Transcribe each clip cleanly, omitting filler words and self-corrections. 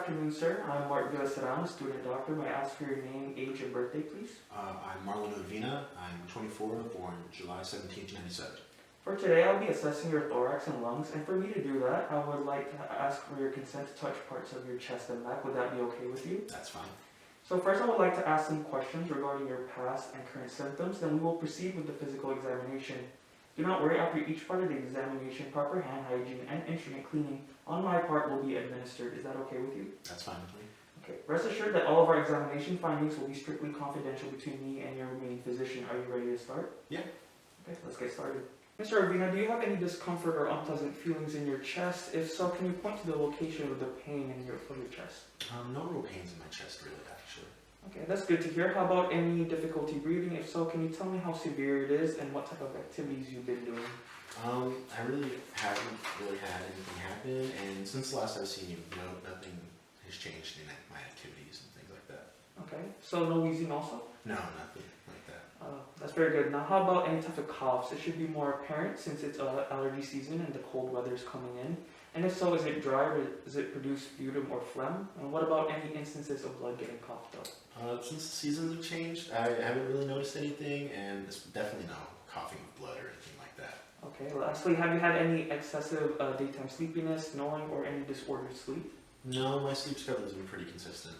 afternoon, sir. I'm Marc, Villaceran, student doctor. May I ask for your name, age, and birthday, please? I'm Marlon Odvina. I'm 24, born July 17th, 97. For today, I'll be assessing your thorax and lungs, and for me to do that, I would like to ask for your consent to touch parts of your chest and back. Would that be okay with you? That's fine. So first, I would like to ask some questions regarding your past and current symptoms, then we will proceed with the physical examination. Do not worry, after each part of the examination, proper hand hygiene and instrument cleaning on my part will be administered. Is that okay with you? That's fine with me. Okay. Rest assured that all of our examination findings will be strictly confidential between me and your main physician. Are you ready to start? Yeah. Okay, let's get started. Mr. Odvina, do you have any discomfort or unpleasant feelings in your chest? If so, can you point to the location of the pain in your chest? No real pains in my chest, really, actually. Okay, that's good to hear. How about any difficulty breathing? If so, can you tell me how severe it is and what type of activities you've been doing? I really haven't had anything happen, and since the last I've seen you, nothing has changed in my activities and things like that. Okay, so no wheezing also? No, nothing like that. That's very good. Now, how about any type of coughs? It should be more apparent since it's allergy season and the cold weather is coming in. And if so, is it dry or does it produce sputum or phlegm? And what about any instances of blood getting coughed up? Since the seasons have changed, I haven't really noticed anything, and it's definitely no coughing of blood or anything like that. Okay, lastly, have you had any excessive daytime sleepiness, snoring, or any disordered sleep? No, my sleep schedule has been pretty consistent.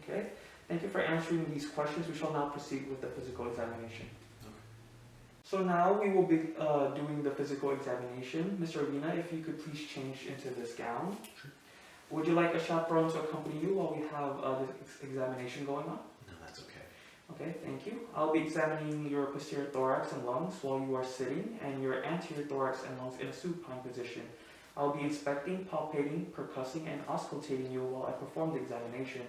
Okay, thank you for answering these questions. We shall now proceed with the physical examination. Okay. So now we will be doing the physical examination. Mr. Odvina, if you could please change into this gown. Sure. Would you like a chaperone to accompany you while we have this examination going on? No, that's okay. Okay, thank you. I'll be examining your posterior thorax and lungs while you are sitting, and your anterior thorax and lungs in a supine position. I'll be inspecting, palpating, percussing, and auscultating you while I perform the examination,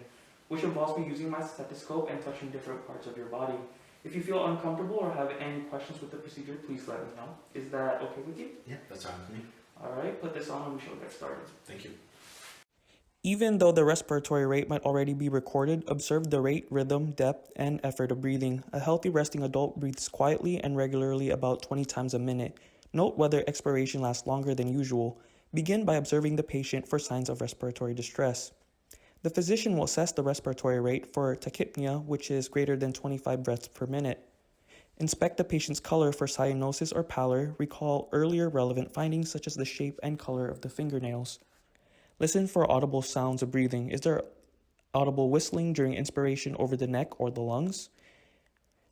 which involves me using my stethoscope and touching different parts of your body. If you feel uncomfortable or have any questions with the procedure, please let me know. Is that okay with you? Yeah, that's fine with me. Alright, put this on and we shall get started. Thank you. Even though the respiratory rate might already be recorded, observe the rate, rhythm, depth, and effort of breathing. A healthy resting adult breathes quietly and regularly about 20 times a minute. Note whether expiration lasts longer than usual. Begin by observing the patient for signs of respiratory distress. The physician will assess the respiratory rate for tachypnea, which is greater than 25 breaths per minute. Inspect the patient's color for cyanosis or pallor. Recall earlier relevant findings such as the shape and color of the fingernails. Listen for audible sounds of breathing. Is there audible whistling during inspiration over the neck or the lungs?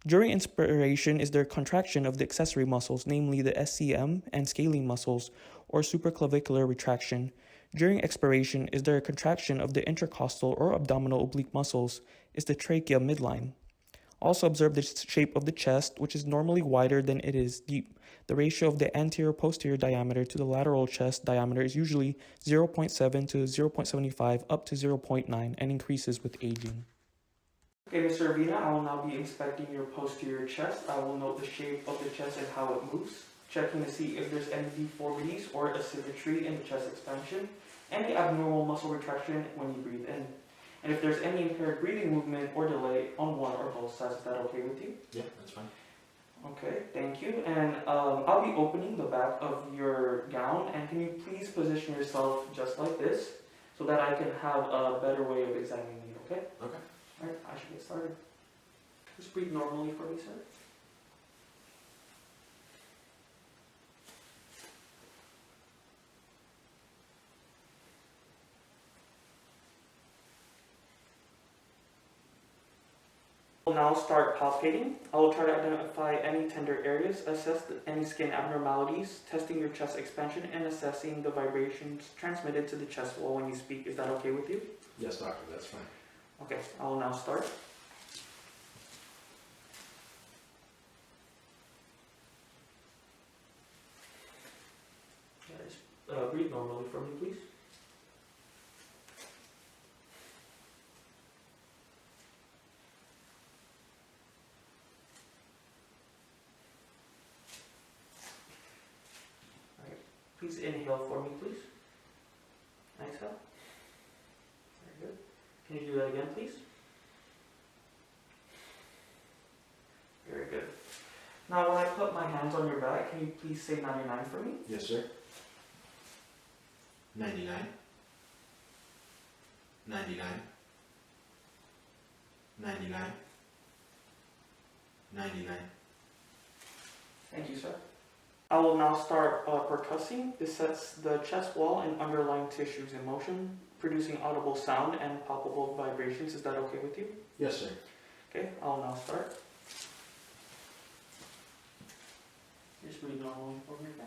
During inspiration, is there contraction of the accessory muscles, namely the SCM and scalene muscles, or supraclavicular retraction? During expiration, is there a contraction of the intercostal or abdominal oblique muscles? Is the trachea midline? Also observe the shape of the chest, which is normally wider than it is deep. The ratio of the anterior-posterior diameter to the lateral chest diameter is usually 0.7 to 0.75 up to 0.9 and increases with aging. Okay, Mr. Odvina, I will now be inspecting your posterior chest. I will note the shape of the chest and how it moves, checking to see if there's any deformities or asymmetry in the chest expansion, any abnormal muscle retraction when you breathe in. And if there's any impaired breathing movement or delay on one or both sides, is that okay with you? Yeah, that's fine. Okay, thank you. And I'll be opening the back of your gown, and can you please position yourself just like this so that I can have a better way of examining you, okay? Okay. Alright, I should get started. Just breathe normally for me, sir. We'll now start palpating. I will try to identify any tender areas, assess any skin abnormalities, testing your chest expansion, and assessing the vibrations transmitted to the chest wall when you speak. Is that okay with you? Yes, doctor, that's fine. Okay, I will now start. Breathe normally for me, please. Please inhale for me, please. Exhale. Very good. Can you do that again, please? Very good. Now, when I put my hands on your back, can you please say 99 for me? Yes, sir. 99. 99, 99, 99. Thank you, sir. I will now start percussing. This sets the chest wall and underlying tissues in motion, producing audible sound and palpable vibrations. Is that okay with you? Yes, sir. Okay, I'll now start. Just breathe normally for me, okay?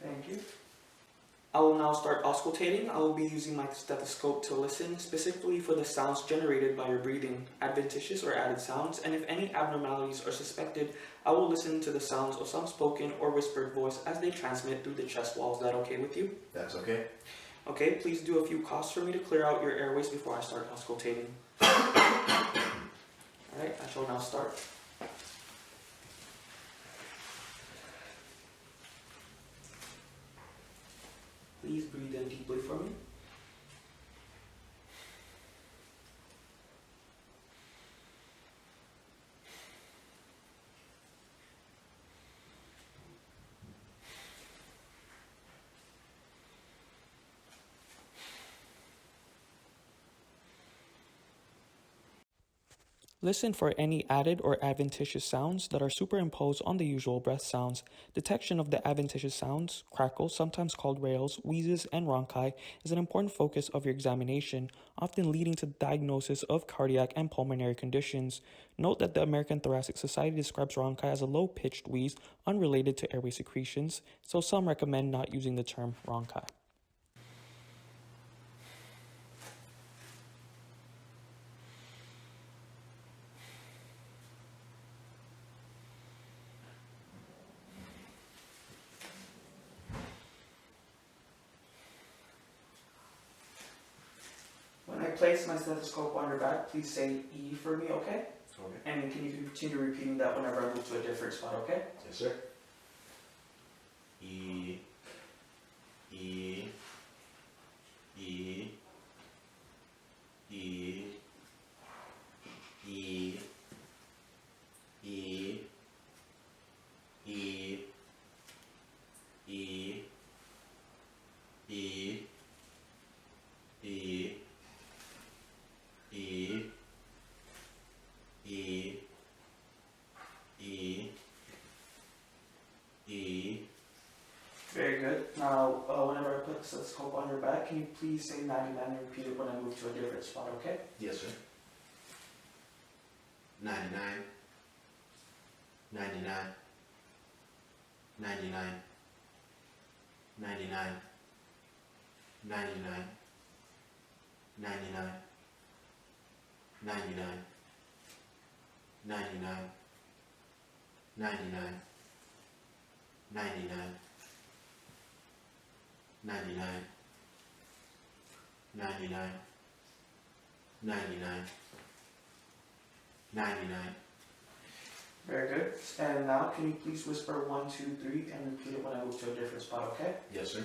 Thank you. I will now start auscultating. I will be using my stethoscope to listen, specifically for the sounds generated by your breathing, adventitious or added sounds, and if any abnormalities are suspected, I will listen to the sounds of some spoken or whispered voice as they transmit through the chest wall. Is that okay with you? That's okay. Okay, please do a few coughs for me to clear out your airways before I start auscultating. Alright, I shall now start. Please breathe in deeply for me. Listen for any added or adventitious sounds that are superimposed on the usual breath sounds. Detection of the adventitious sounds, crackles, sometimes called rails, wheezes, and rhonchi, is an important focus of your examination, often leading to the diagnosis of cardiac and pulmonary conditions. Note that the American Thoracic Society describes rhonchi as a low-pitched wheeze unrelated to airway secretions, so some recommend not using the term rhonchi. When I place my stethoscope on your back, please say E for me, okay? Okay. And can you continue repeating that whenever I move to a different spot, okay? Yes, sir. E, E, E, E, E, E, E, E, E, E, E, E, E, E. Very good. Now, whenever I put the stethoscope on your back, can you please say 99 and repeat it when I move to a different spot, okay? Yes, sir. 99, 99, 99, 99, 99, 99, 99, 99, 99, 99, 99, 99, 99, 99. Very good. And now, can you please whisper 1, 2, 3 and repeat it when I move to a different spot, okay? Yes, sir.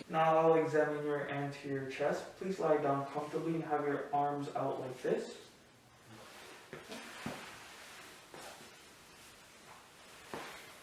Now I'll examine your anterior chest. Please lie down comfortably and have your arms out like this.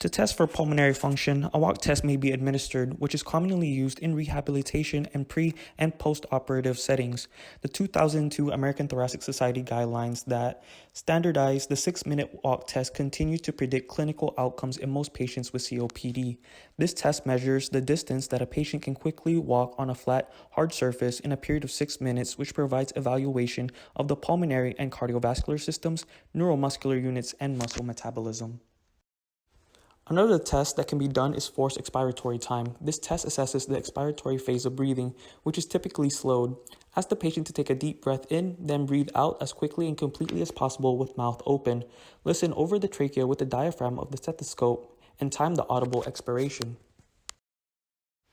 To To test for pulmonary function, a walk test may be administered, which is commonly used in rehabilitation and pre- and post-operative settings. The 2002 American Thoracic Society guidelines that standardize the 6-minute walk test continue to predict clinical outcomes in most patients with COPD. This test measures the distance that a patient can quickly walk on a flat, hard surface in a period of 6 minutes, which provides evaluation of the pulmonary and cardiovascular systems, neuromuscular units, and muscle metabolism. Another test that can be done is forced expiratory time. This test assesses the expiratory phase of breathing, which is typically slowed. Ask the patient to take a deep breath in, then breathe out as quickly and completely as possible with mouth open. Listen over the trachea with the diaphragm of the stethoscope and time the audible expiration.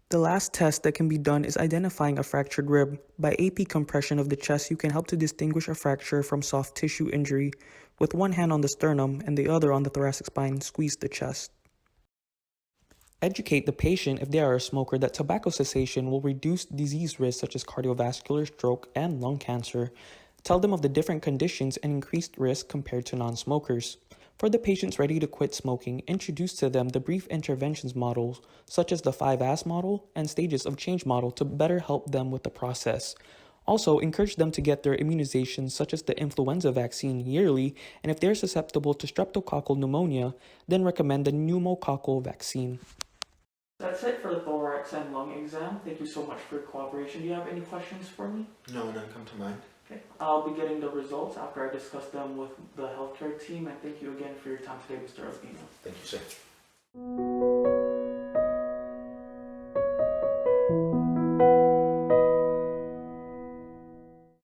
The last test that can be done is identifying a fractured rib. By AP compression of the chest, you can help to distinguish a fracture from soft tissue injury. With one hand on the sternum and the other on the thoracic spine, squeeze the chest. Educate the patient, if they are a smoker, that tobacco cessation will reduce disease risks such as cardiovascular, stroke, and lung cancer. Tell them of the different conditions and increased risk compared to non-smokers. For the patients ready to quit smoking, introduce to them the brief interventions models, such as the 5S model and stages of change model, to better help them with the process. Also, encourage them to get their immunizations, such as the influenza vaccine, yearly, and if they're susceptible to streptococcal pneumonia, then recommend the pneumococcal vaccine. That's it for the thorax and lung exam. Thank you so much for your cooperation. Do you have any questions for me? No, none come to mind. Okay. I'll be getting the results after I discuss them with the healthcare team, and thank you again for your time today, Mr. Odvina. Thank you, sir.